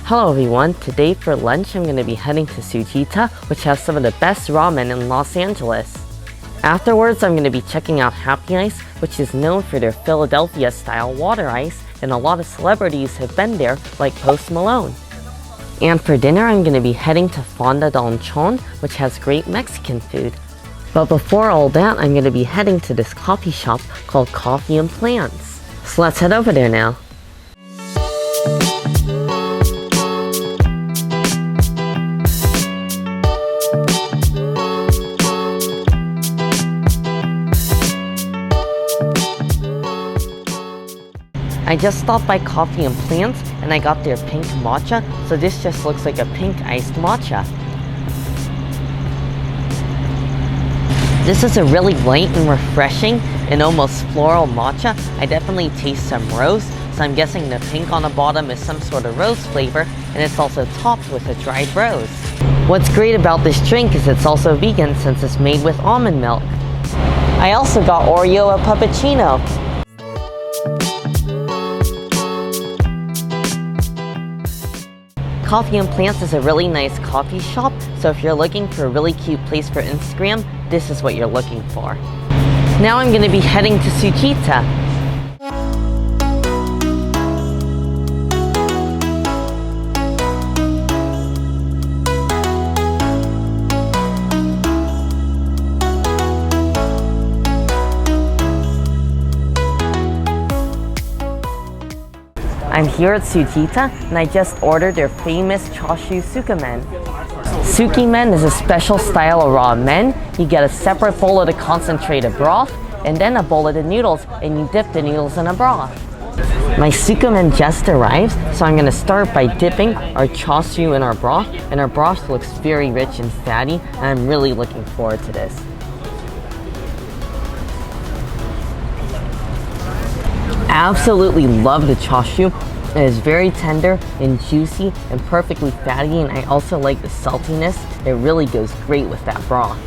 Hello everyone, today for lunch I'm going to be heading to Tsujita, which has some of the best ramen in Los Angeles. Afterwards I'm going to be checking out Happy Ice, which is known for their Philadelphia style water ice, and a lot of celebrities have been there like Post Malone. And for dinner I'm going to be heading to Fonda Don Chon, which has great Mexican food. But before all that I'm going to be heading to this coffee shop called Coffee and Plants. So let's head over there now. I just stopped by Coffee and Plants and I got their pink matcha, so this just looks like a pink iced matcha. This is a really light and refreshing and almost floral matcha. I definitely taste some rose, so I'm guessing the pink on the bottom is some sort of rose flavor, and it's also topped with a dried rose. What's great about this drink is it's also vegan since it's made with almond milk. I also got Oreo a puppuccino. Coffee and Plants is a really nice coffee shop, so if you're looking for a really cute place for Instagram, this is what you're looking for. Now I'm going to be heading to Tsujita. I'm here at Tsujita and I just ordered their famous chashu sukemen. Sukemen is a special style of ramen. You get a separate bowl of the concentrated broth and then a bowl of the noodles, and you dip the noodles in a broth. My sukemen just arrived, so I'm going to start by dipping our chashu in our broth, and our broth looks very rich and fatty, and I'm really looking forward to this. Absolutely love the chashu. It is very tender and juicy and perfectly fatty, and I also like the saltiness. It really goes great with that broth.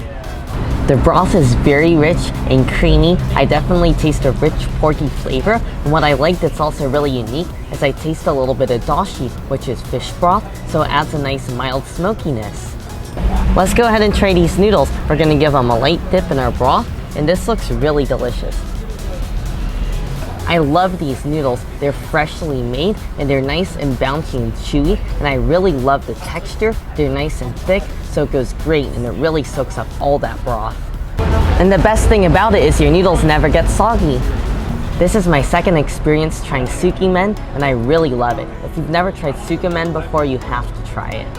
The broth is very rich and creamy. I definitely taste a rich porky flavor, and what I like that's also really unique is I taste a little bit of dashi, which is fish broth, so it adds a nice mild smokiness. Let's go ahead and try these noodles. We're going to give them a light dip in our broth, and this looks really delicious. I love these noodles. They're freshly made and they're nice and bouncy and chewy, and I really love the texture. They're nice and thick, so it goes great and it really soaks up all that broth. And the best thing about it is your noodles never get soggy. This is my second experience trying sukemen and I really love it. If you've never tried sukemen before, you have to try it.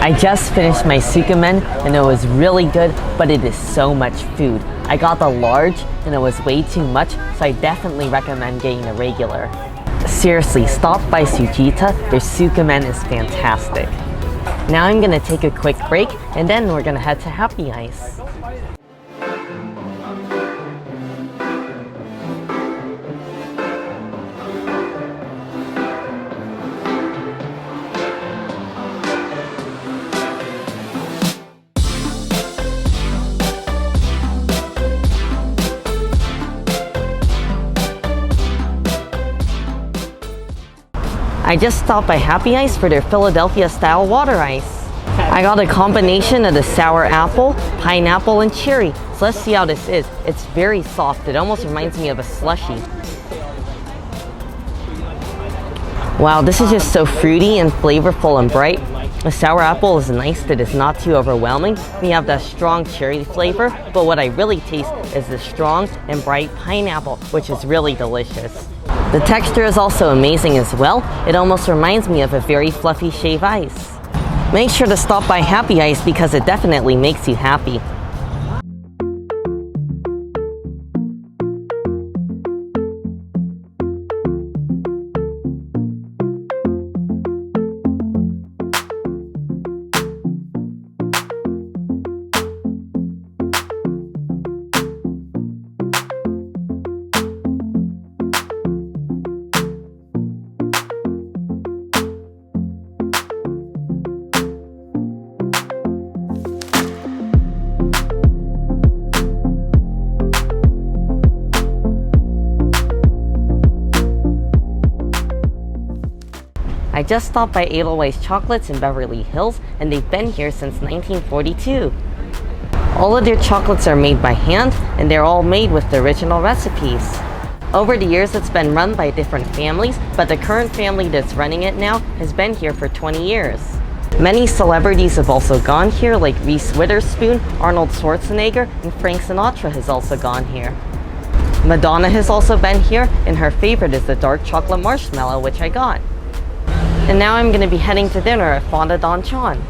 I just finished my sukemen and it was really good, but it is so much food. I got the large and it was way too much, so I definitely recommend getting the regular. Seriously, stop by Tsujita. Their sukemen is fantastic. Now I'm going to take a quick break and then we're going to head to Happy Ice. I just stopped by Happy Ice for their Philadelphia style water ice. I got a combination of the sour apple, pineapple, and cherry. So let's see how this is. It's very soft. It almost reminds me of a slushie. Wow, this is just so fruity and flavorful and bright. The sour apple is nice, but it's not too overwhelming. We have that strong cherry flavor, but what I really taste is the strong and bright pineapple, which is really delicious. The texture is also amazing as well. It almost reminds me of a very fluffy shave ice. Make sure to stop by Happy Ice because it definitely makes you happy. just stopped by Edelweiss Chocolates in Beverly Hills, and they've been here since 1942. All of their chocolates are made by hand, and they're all made with the original recipes. Over the years, it's been run by different families, but the current family that's running it now has been here for 20 years. Many celebrities have also gone here, like Reese Witherspoon, Arnold Schwarzenegger, and Frank Sinatra has also gone here. Madonna has also been here, and her favorite is the dark chocolate marshmallow, which I got. And now I'm going to be heading to dinner at Fonda Don Chon.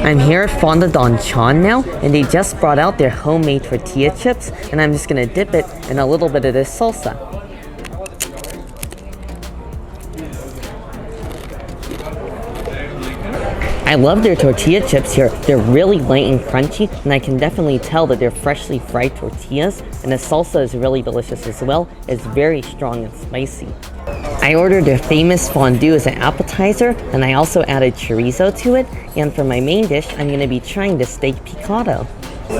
I'm here at Fonda Don Chon now, and they just brought out their homemade tortilla chips, and I'm just gonna dip it in a little bit of this salsa. I love their tortilla chips here. They're really light and crunchy, and I can definitely tell that they're freshly fried tortillas, and the salsa is really delicious as well. It's very strong and spicy. I ordered their famous fondue as an appetizer, and I also added chorizo to it, and for my main dish, I'm going to be trying the steak picado.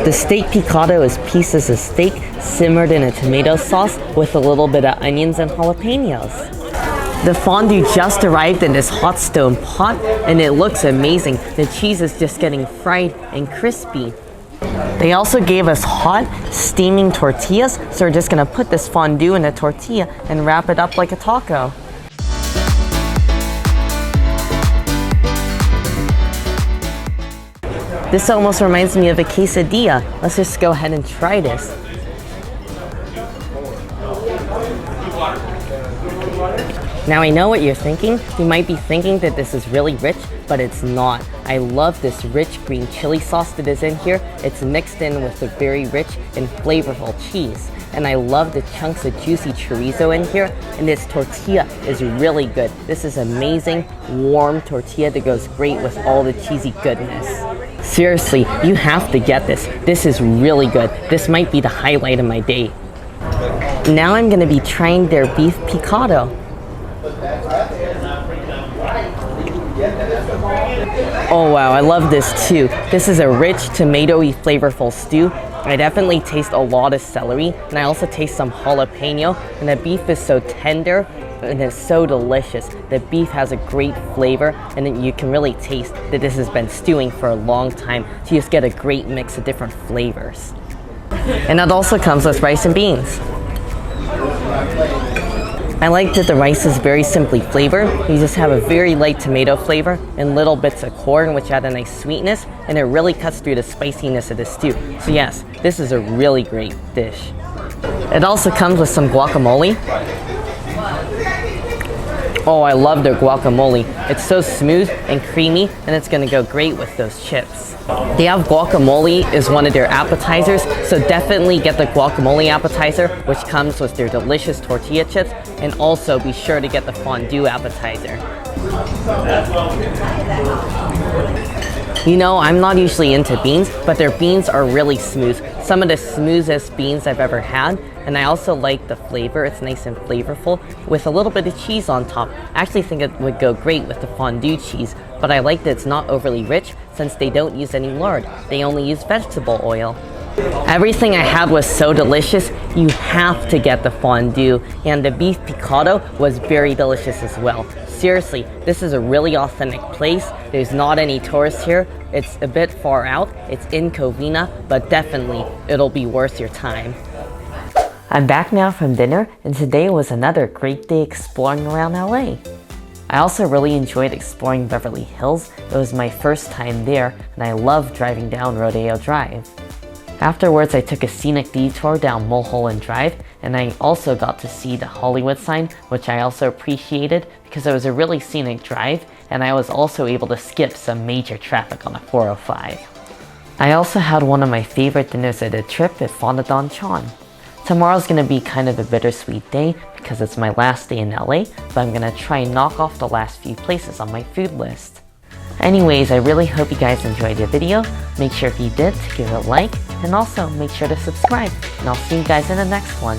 The steak picado is pieces of steak simmered in a tomato sauce with a little bit of onions and jalapenos. The fondue just arrived in this hot stone pot, and it looks amazing. The cheese is just getting fried and crispy. They also gave us hot, steaming tortillas, so we're just gonna put this fondue in a tortilla and wrap it up like a taco. This almost reminds me of a quesadilla. Let's just go ahead and try this. Now I know what you're thinking. You might be thinking that this is really rich, but it's not. I love this rich green chili sauce that is in here. It's mixed in with the very rich and flavorful cheese. And I love the chunks of juicy chorizo in here, and this tortilla is really good. This is amazing, warm tortilla that goes great with all the cheesy goodness. Seriously, you have to get this. This is really good. This might be the highlight of my day. Now I'm gonna be trying their beef picado. Oh wow, I love this too. This is a rich, tomatoey, flavorful stew. I definitely taste a lot of celery, and I also taste some jalapeno, and the beef is so tender and it's so delicious. The beef has a great flavor, and you can really taste that this has been stewing for a long time, so you just get a great mix of different flavors. And that also comes with rice and beans. I like that the rice is very simply flavored. You just have a very light tomato flavor and little bits of corn, which add a nice sweetness, and it really cuts through the spiciness of the stew. So yes, this is a really great dish. It also comes with some guacamole. Oh, I love their guacamole. It's so smooth and creamy, and it's gonna go great with those chips. They have guacamole as one of their appetizers, so definitely get the guacamole appetizer, which comes with their delicious tortilla chips, and also be sure to get the fondue appetizer. You know, I'm not usually into beans, but their beans are really smooth. Some of the smoothest beans I've ever had, and I also like the flavor. It's nice and flavorful with a little bit of cheese on top. I actually think it would go great with the fondue cheese, but I like that it's not overly rich since they don't use any lard. They only use vegetable oil. Everything I had was so delicious, you have to get the fondue, and the beef picado was very delicious as well. Seriously, this is a really authentic place. There's not any tourists here. It's a bit far out. It's in Covina, but definitely it'll be worth your time. I'm back now from dinner, and today was another great day exploring around LA. I also really enjoyed exploring Beverly Hills. It was my first time there, and I loved driving down Rodeo Drive. Afterwards, I took a scenic detour down Mulholland Drive, and I also got to see the Hollywood sign, which I also appreciated because it was a really scenic drive, and I was also able to skip some major traffic on the 405. I also had one of my favorite dinners of the trip at Fonda Don Chon. Tomorrow's gonna be kind of a bittersweet day because it's my last day in LA, but I'm gonna try and knock off the last few places on my food list. Anyways, I really hope you guys enjoyed the video. Make sure if you did to give it a like, and also make sure to subscribe, and I'll see you guys in the next one.